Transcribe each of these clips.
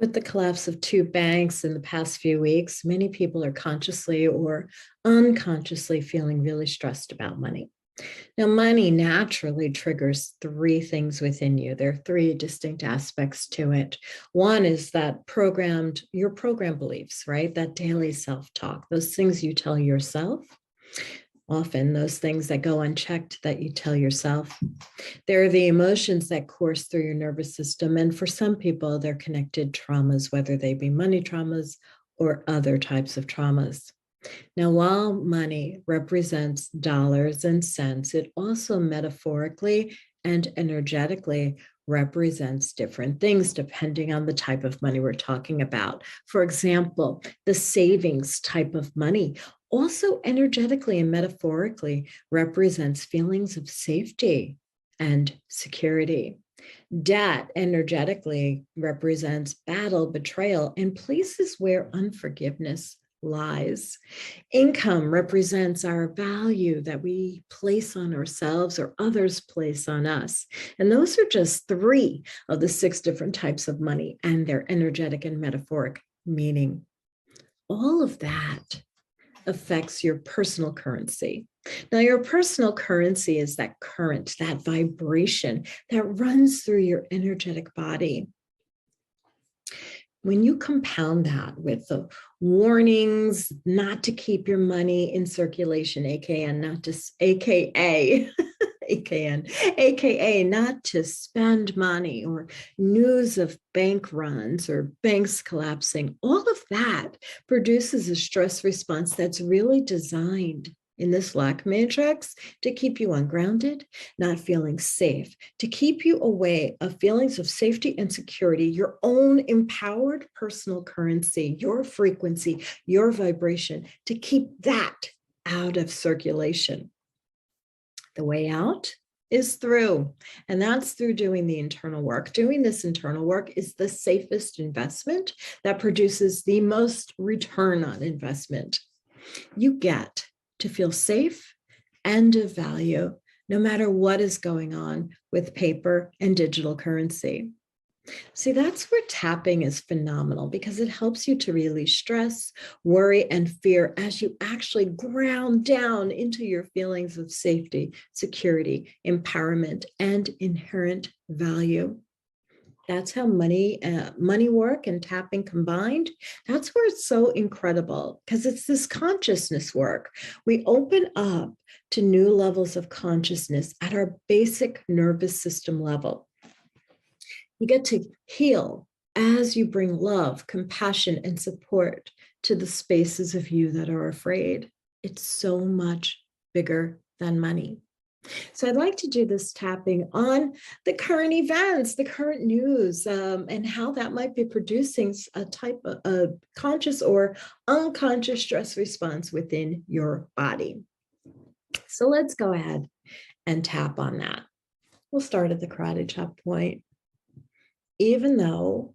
With the collapse of two banks in the past few weeks, many people are consciously or unconsciously feeling really stressed about money. Now, money naturally triggers three things within you. There are three distinct aspects to it. One is your program beliefs, right? That daily self talk, those things you tell yourself. Often those things that go unchecked that you tell yourself. There are the emotions that course through your nervous system. And for some people, they're connected traumas, whether they be money traumas or other types of traumas. Now, while money represents dollars and cents, it also metaphorically and energetically represents different things depending on the type of money we're talking about. For example, the savings type of money also energetically and metaphorically represents feelings of safety and security. Debt energetically represents battle, betrayal, and places where unforgiveness lies. Income represents our value that we place on ourselves or others place on us. And those are just three of the six different types of money and their energetic and metaphoric meaning. All of that affects your personal currency. Now, your personal currency is that current, that vibration that runs through your energetic body. When you compound that with the warnings not to keep your money in circulation, aka not to, aka AKN, AKA not to spend money, or news of bank runs or banks collapsing, all of that produces a stress response that's really designed in this lack matrix to keep you ungrounded, not feeling safe, to keep you away of feelings of safety and security, your own empowered personal currency, your frequency, your vibration, to keep that out of circulation. The way out is through, and that's through doing the internal work. Doing this internal work is the safest investment that produces the most return on investment. You get to feel safe and of value no matter what is going on with paper and digital currency. See, that's where tapping is phenomenal because it helps you to release stress, worry, and fear as you actually ground down into your feelings of safety, security, empowerment, and inherent value. That's how money work and tapping combined. That's where it's so incredible because it's this consciousness work. We open up to new levels of consciousness at our basic nervous system level. You get to heal as you bring love, compassion, and support to the spaces of you that are afraid. It's so much bigger than money. So I'd like to do this tapping on the current events, the current news, and how that might be producing a type of conscious or unconscious stress response within your body. So let's go ahead and tap on that. We'll start at the karate chop point. Even though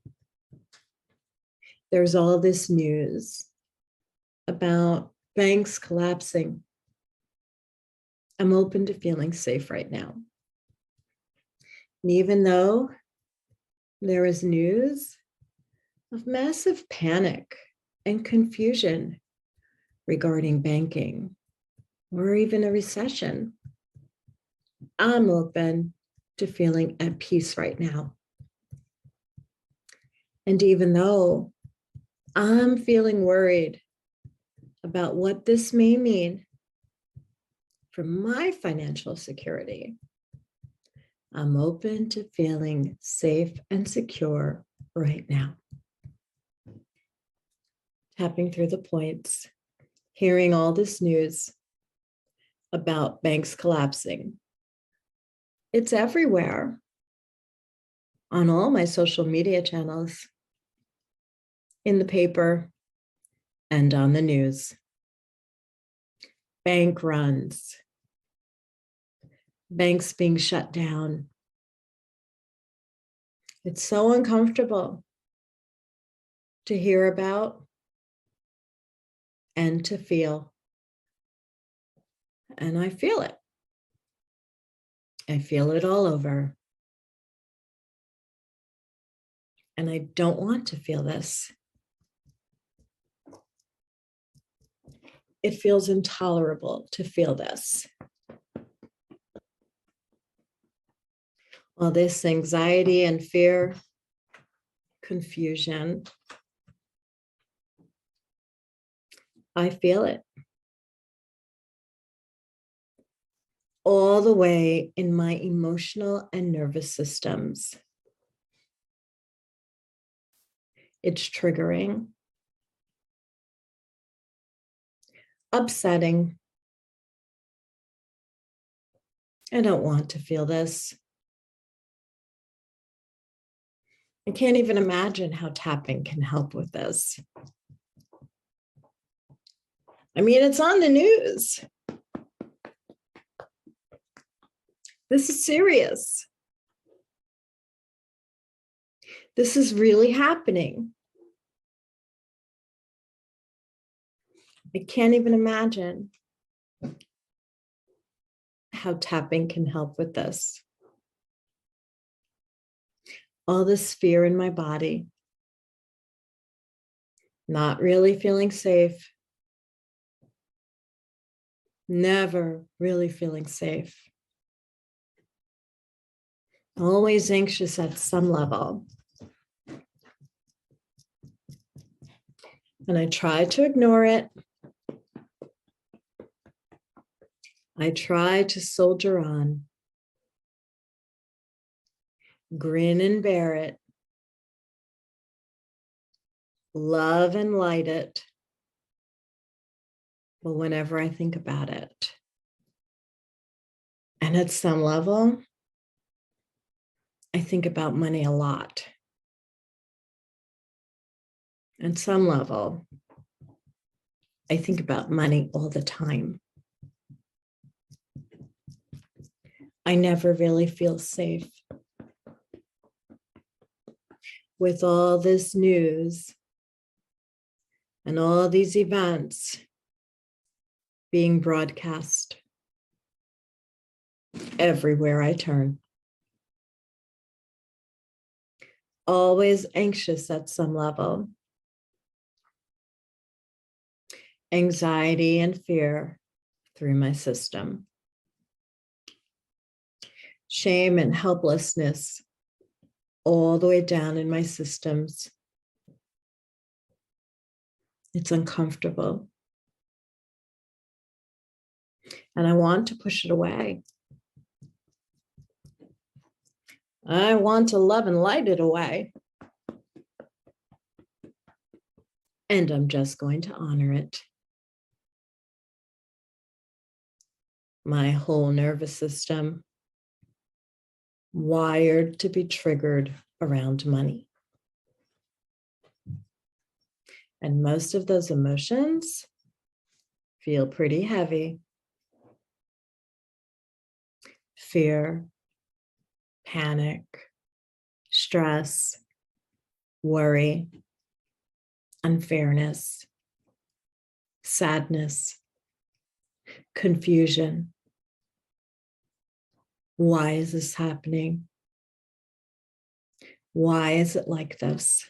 there's all this news about banks collapsing, I'm open to feeling safe right now. And even though there is news of massive panic and confusion regarding banking or even a recession, I'm open to feeling at peace right now. And even though I'm feeling worried about what this may mean for my financial security, I'm open to feeling safe and secure right now. Tapping through the points, hearing all this news about banks collapsing. It's everywhere on all my social media channels, in the paper, and on the news. Bank runs, banks being shut down. It's so uncomfortable to hear about and to feel. And I feel it. I feel it all over. And I don't want to feel this. It feels intolerable to feel this. All this anxiety and fear, confusion, I feel it all the way in my emotional and nervous systems. It's triggering, upsetting. I don't want to feel this. I can't even imagine how tapping can help with this. I mean, it's on the news. This is serious. This is really happening. I can't even imagine how tapping can help with this. All this fear in my body, not really feeling safe, never really feeling safe, always anxious at some level. And I try to ignore it. I try to soldier on, grin and bear it, love and light it. But whenever I think about it, and at some level, I think about money a lot. At some level, I think about money all the time. I never really feel safe. With all this news and all these events being broadcast everywhere I turn. Always anxious at some level. Anxiety and fear through my system. Shame and helplessness all the way down in my systems. It's uncomfortable. And I want to push it away. I want to love and light it away. And I'm just going to honor it. My whole nervous system wired to be triggered around money. And most of those emotions feel pretty heavy. Fear, panic, stress, worry, unfairness, sadness, confusion. Why is this happening? Why is it like this?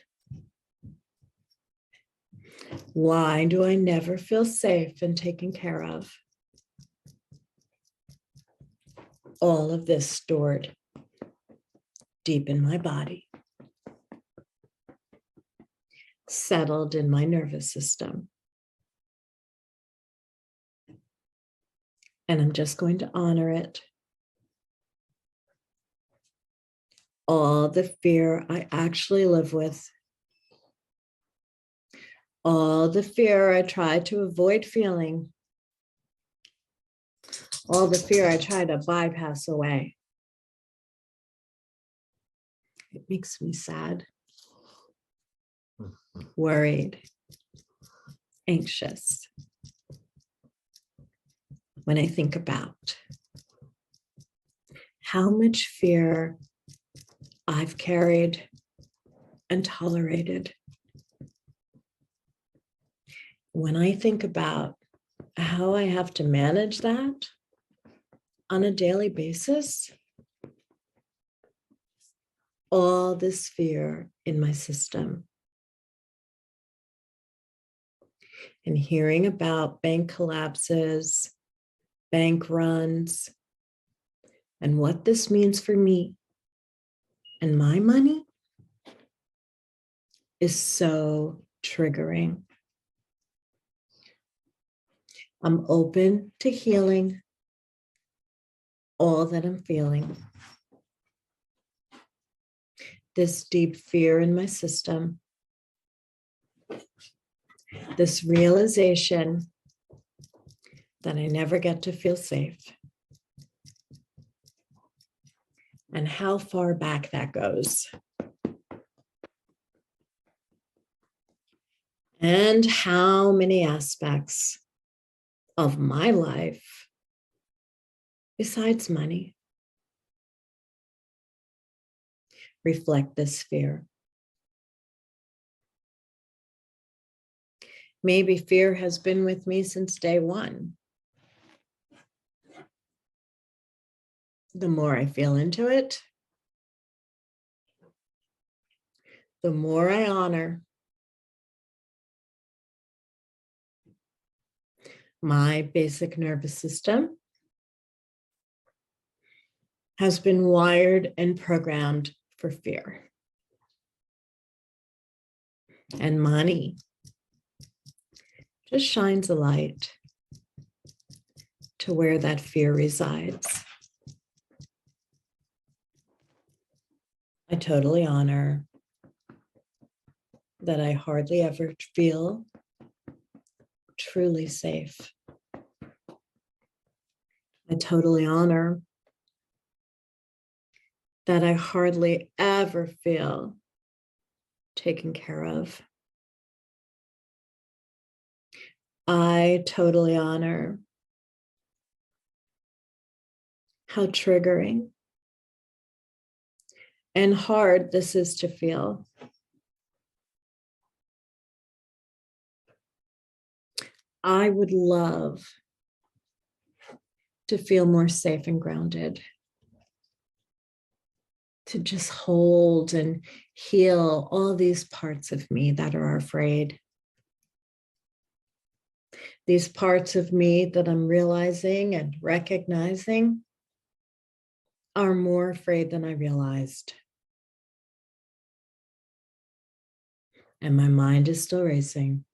Why do I never feel safe and taken care of? All of this stored deep in my body, settled in my nervous system. And I'm just going to honor it. All the fear I actually live with. All the fear I try to avoid feeling. All the fear I try to bypass away. It makes me sad, worried, anxious. When I think about how much fear I've carried and tolerated. When I think about how I have to manage that on a daily basis, all this fear in my system. And hearing about bank collapses, bank runs, and what this means for me and my money is so triggering. I'm open to healing all that I'm feeling. This deep fear in my system, this realization that I never get to feel safe, and how far back that goes. And how many aspects of my life, besides money, reflect this fear. Maybe fear has been with me since day one. The more I feel into it, the more I honor my basic nervous system has been wired and programmed for fear. And money just shines a light to where that fear resides. I totally honor that I hardly ever feel truly safe. I totally honor that I hardly ever feel taken care of. I totally honor how triggering and hard this is to feel. I would love to feel more safe and grounded, to just hold and heal all these parts of me that are afraid. These parts of me that I'm realizing and recognizing are more afraid than I realized. And my mind is still racing.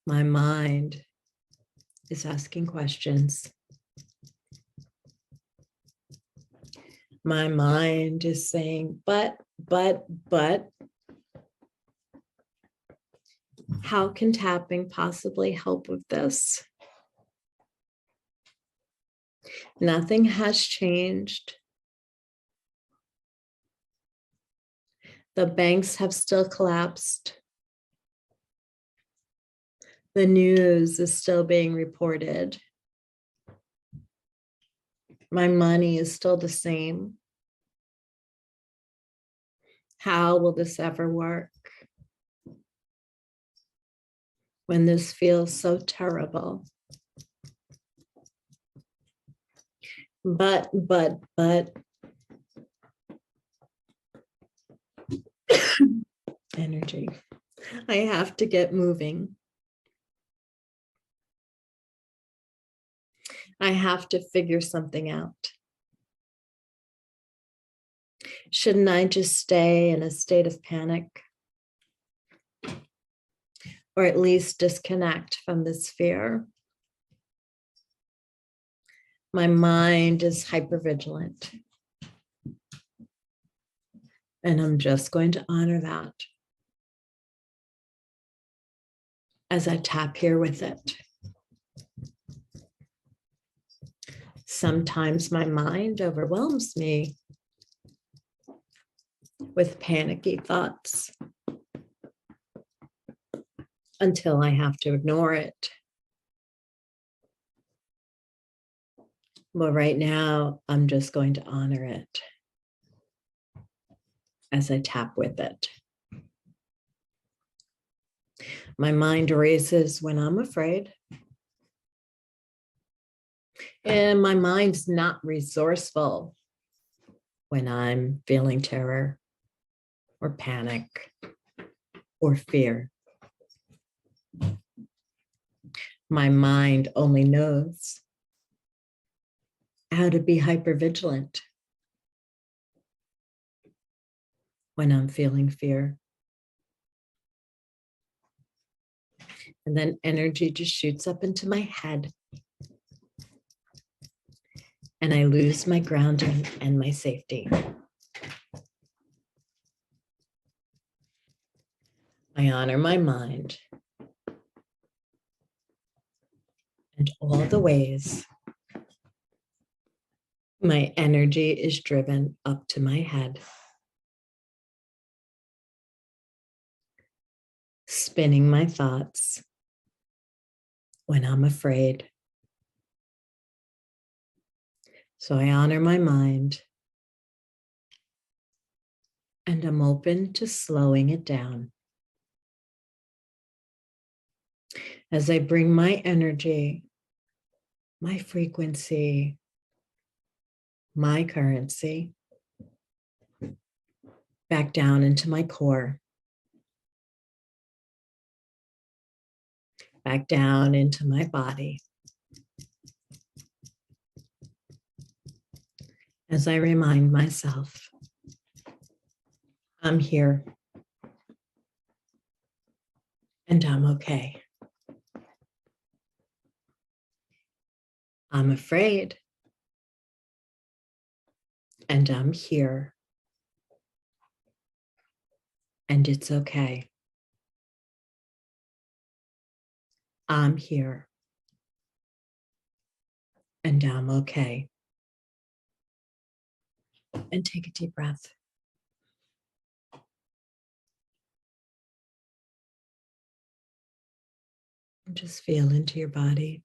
My mind is asking questions. My mind is saying, but, how can tapping possibly help with this? Nothing has changed. The banks have still collapsed. The news is still being reported. My money is still the same. How will this ever work when this feels so terrible? But energy. I have to get moving. I have to figure something out. Shouldn't I just stay in a state of panic? Or at least disconnect from this fear? My mind is hypervigilant. And I'm just going to honor that as I tap here with it. Sometimes my mind overwhelms me with panicky thoughts until I have to ignore it. But right now, I'm just going to honor it as I tap with it. My mind races when I'm afraid. And my mind's not resourceful when I'm feeling terror or panic or fear. My mind only knows how to be hypervigilant when I'm feeling fear. And then energy just shoots up into my head. And I lose my grounding and my safety. I honor my mind and all the ways my energy is driven up to my head, spinning my thoughts when I'm afraid. So I honor my mind and I'm open to slowing it down. As I bring my energy, my frequency, my currency back down into my core, back down into my body. As I remind myself, I'm here and I'm okay. I'm afraid and I'm here and it's okay. I'm here and I'm okay. And take a deep breath. And just feel into your body.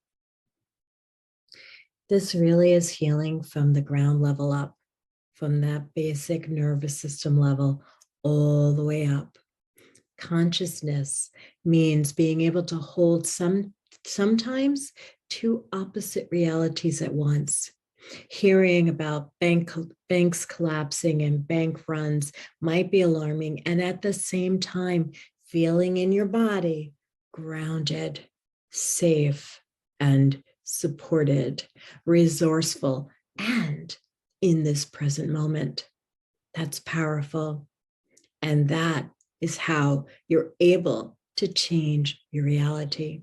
This really is healing from the ground level up, from that basic nervous system level all the way up. Consciousness means being able to hold sometimes two opposite realities at once. Hearing about banks collapsing and bank runs might be alarming, and at the same time, feeling in your body grounded, safe, and supported, resourceful, and in this present moment. That's powerful. And that is how you're able to change your reality.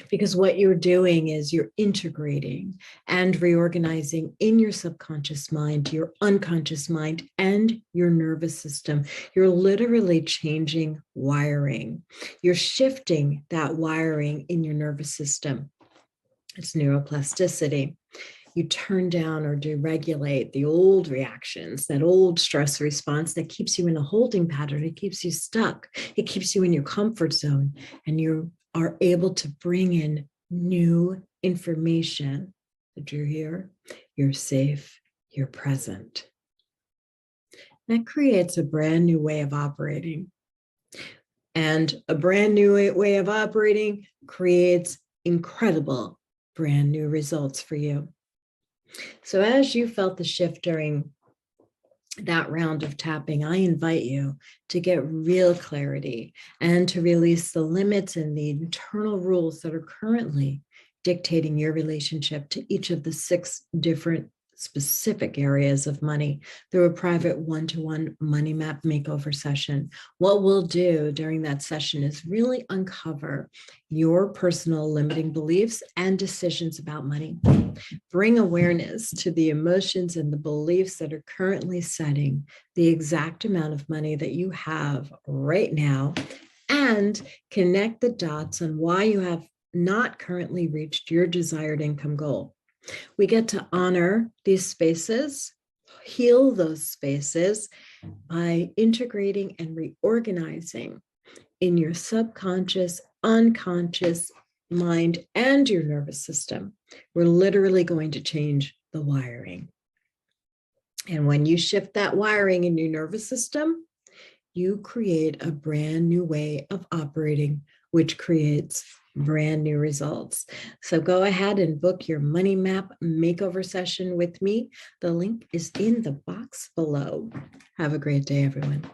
Because what you're doing is you're integrating and reorganizing in your subconscious mind, your unconscious mind, and your nervous system. You're literally changing wiring. You're shifting that wiring in your nervous system. It's neuroplasticity. You turn down or deregulate the old reactions, that old stress response that keeps you in a holding pattern. It keeps you stuck. It keeps you in your comfort zone, and you are able to bring in new information that you're here, you're safe, you're present. That creates a brand new way of operating. And a brand new way of operating creates incredible brand new results for you. So as you felt the shift during that round of tapping, I invite you to get real clarity and to release the limits and the internal rules that are currently dictating your relationship to each of the 6 different specific areas of money through a private one-to-one money map makeover session. What we'll do during that session is really uncover your personal limiting beliefs and decisions about money. Bring awareness to the emotions and the beliefs that are currently setting the exact amount of money that you have right now, and connect the dots on why you have not currently reached your desired income goal. We get to honor these spaces, heal those spaces by integrating and reorganizing in your subconscious, unconscious mind, and your nervous system. We're literally going to change the wiring. And when you shift that wiring in your nervous system, you create a brand new way of operating, which creates brand new results. So go ahead and book your money map makeover session with me. The link is in the box below. Have a great day, everyone.